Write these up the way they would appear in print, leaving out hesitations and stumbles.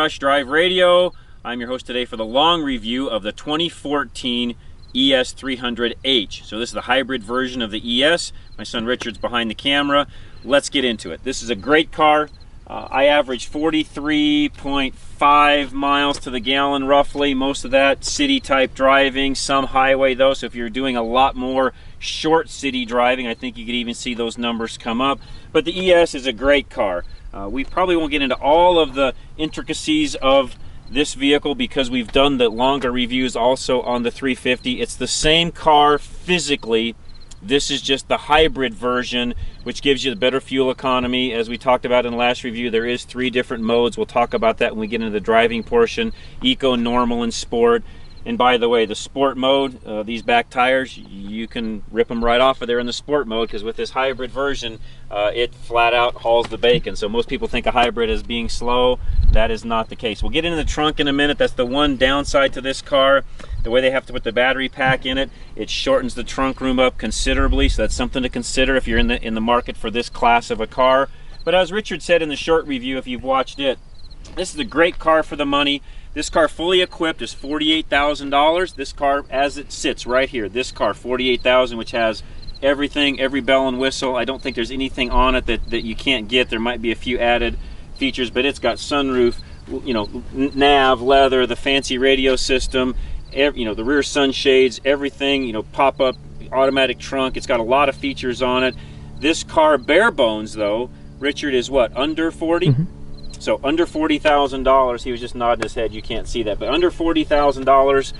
Rush Drive Radio. I'm your host today for the long review of the 2014 ES300H. So this is the hybrid version of the ES. My son Richard's behind the camera. Let's get into it. This is a great car. I averaged 43.5 miles to the gallon roughly. Most of that city type driving, some highway though. So if you're doing a lot more short city driving, I think you could even see those numbers come up. But the ES is a great car. We probably won't get into all of the intricacies of this vehicle because we've done the longer reviews also on the 350. It's the same car physically. This is just the hybrid version, which gives you the better fuel economy. As we talked about in the last review, there is 3 different modes. We'll talk about that when we get into the driving portion: Eco, Normal, and Sport. And by the way, the Sport mode, these back tires, you can rip them right off of there in the Sport mode, because with this hybrid version, it flat out hauls the bacon. So most people think a hybrid is being slow. That is not the case. We'll get into the trunk in a minute. That's the one downside to this car. The way they have to put the battery pack in it, it shortens the trunk room up considerably. So that's something to consider if you're in the market for this class of a car. But as Richard said in the short review, if you've watched it, this is a great car for the money. This car fully equipped is $48,000. This car, as it sits right here, this car, $48,000, which has everything, every bell and whistle. I don't think there's anything on it that you can't get. There might be a few added features, but it's got sunroof, you know, nav, leather, the fancy radio system, you know, the rear sunshades, everything, you know, pop-up automatic trunk. It's got a lot of features on it. This car, bare bones though, Richard, is what, under 40? Mm-hmm. So under $40,000, he was just nodding his head, you can't see that, but under $40,000,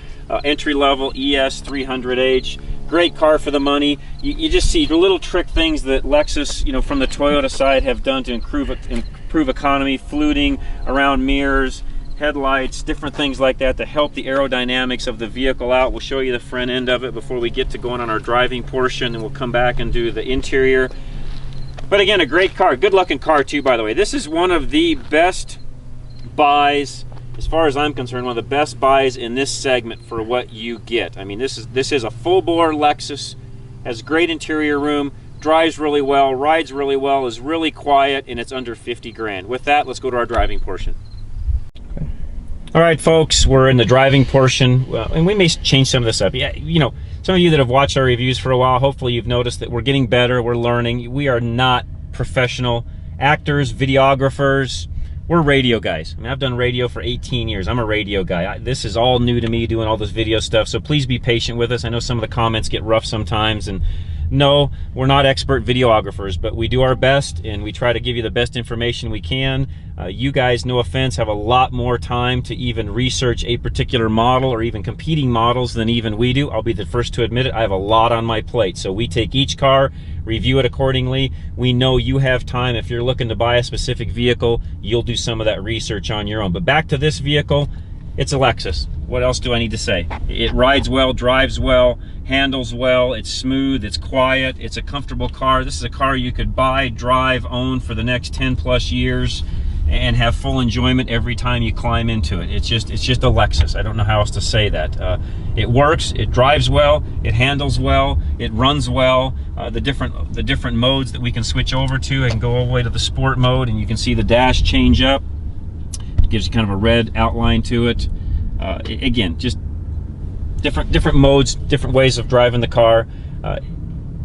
entry-level ES300H, great car for the money. You just see the little trick things that Lexus, you know, from the Toyota side have done to improve economy, fluting around mirrors, headlights, different things like that to help the aerodynamics of the vehicle out. We'll show you the front end of it before we get to going on our driving portion, and we'll come back and do the interior. But again, a great car, good looking car too, by the way. This is one of the best buys, as far as I'm concerned, one of the best buys in this segment for what you get. I mean, this is a full-bore Lexus, has great interior room, drives really well, rides really well, is really quiet, and it's under 50 grand. With that, let's go to our driving portion. Okay. All right, folks, we're in the driving portion, and we may change some of this up. Yeah, you know, some of you that have watched our reviews for a while, hopefully you've noticed that we're getting better, we're learning. We are not professional actors, videographers. We're radio guys. I mean, I've done radio for 18 years. I'm a radio guy. This is all new to me, doing all this video stuff, so please be patient with us. I know some of the comments get rough sometimes, and no, we're not expert videographers, but we do our best, and we try to give you the best information we can. You guys, no offense, have a lot more time to even research a particular model or even competing models than even we do. I'll be the first to admit it. I have a lot on my plate, so we take each car, review it accordingly. We know you have time. If you're looking to buy a specific vehicle, you'll do some of that research on your own. But back to this vehicle, it's a Lexus. What else do I need to say? It rides well, drives well, handles well, it's smooth, it's quiet, it's a comfortable car. This is a car you could buy, drive, own for the next 10 plus years and have full enjoyment every time you climb into it. It's just a Lexus. I don't know how else to say that. It works, it drives well, it handles well, it runs well. The different modes that we can switch over to, I can go all the way to the Sport mode, and you can see the dash change up. It gives you kind of a red outline to it. Again, just different modes, different ways of driving the car.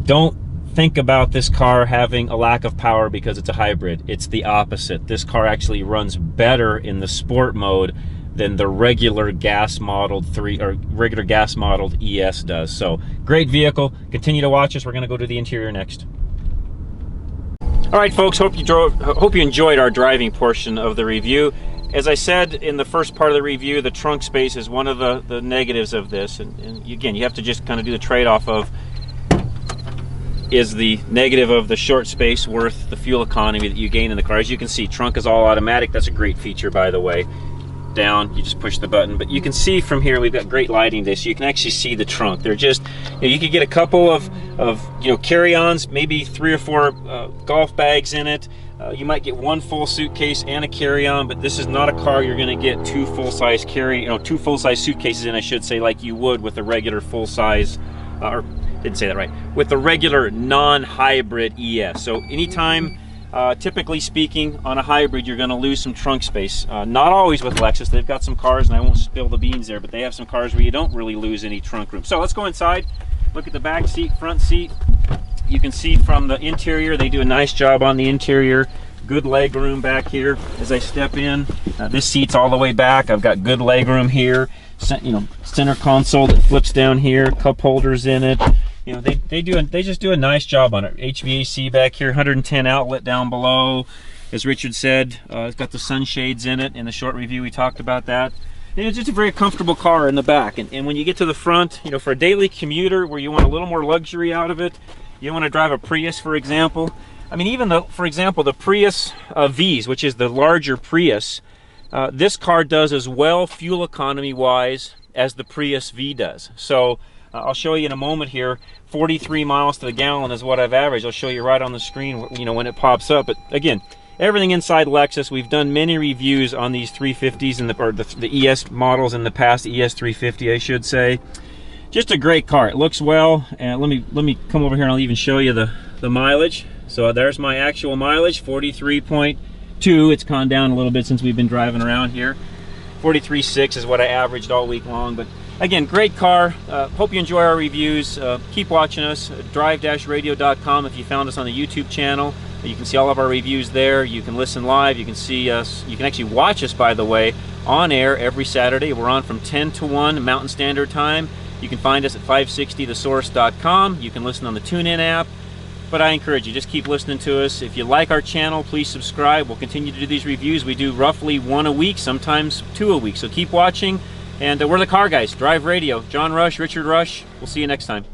Don't think about this car having a lack of power because it's a hybrid. It's the opposite. This car actually runs better in the Sport mode than the regular gas modeled ES does. So great vehicle. Continue to watch us. We're going to go to the interior next. All right, folks, hope you enjoyed our driving portion of the review. As I said in the first part of the review, the trunk space is one of the negatives of this, and again, you have to just kind of do the trade-off of, is the negative of the short space worth the fuel economy that you gain in the car? As you can see, trunk is all automatic. That's a great feature, by the way. Down, you just push the button, but you can see from here, we've got great lighting today, so you can actually see the trunk. They're just, you know, you could get a couple of you know, carry-ons, maybe 3 or 4 golf bags in it. You might get 1 full suitcase and a carry-on, but this is not a car you're going to get 2 full-size two full-size suitcases in, I should say, like you would with a regular full-size, or didn't say that right, with the regular non-hybrid ES. So anytime Typically speaking, on a hybrid, you're going to lose some trunk space. Not always with Lexus. They've got some cars, and I won't spill the beans there, but they have some cars where you don't really lose any trunk room. So let's go inside, look at the back seat, front seat. You can see from the interior, they do a nice job on the interior. Good leg room back here as I step in. This seat's all the way back. I've got good leg room here. Center console that flips down here. Cup holders in it. You know, they just do a nice job on it. HVAC back here. 110 outlet down below. As Richard said, it's got the sunshades in it. In the short review, we talked about that. And it's just a very comfortable car in the back. And when you get to the front, you know, for a daily commuter where you want a little more luxury out of it, you want to drive a Prius, for example. I mean, even though, for example, the Prius V's, which is the larger Prius, this car does as well fuel economy wise as the Prius V does. So I'll show you in a moment here. 43 miles to the gallon is what I've averaged. I'll show you right on the screen, you know, when it pops up. But again, everything inside Lexus. We've done many reviews on these 350s and the ES models in the past, ES 350, I should say. Just a great car. It looks well. And let me come over here and I'll even show you the mileage. So there's my actual mileage, 43.2. It's gone down a little bit since we've been driving around here. 43.6 is what I averaged all week long. But again, great car. Hope you enjoy our reviews. Keep watching us. Drive-radio.com if you found us on the YouTube channel. You can see all of our reviews there. You can listen live. You can see us. You can actually watch us, by the way, on air every Saturday. We're on from 10 to 1 Mountain Standard Time. You can find us at 560thesource.com. You can listen on the TuneIn app. But I encourage you, just keep listening to us. If you like our channel, please subscribe. We'll continue to do these reviews. We do roughly 1 a week, sometimes 2 a week. So keep watching. And we're the Car Guys, Drive Radio. John Rush, Richard Rush. We'll see you next time.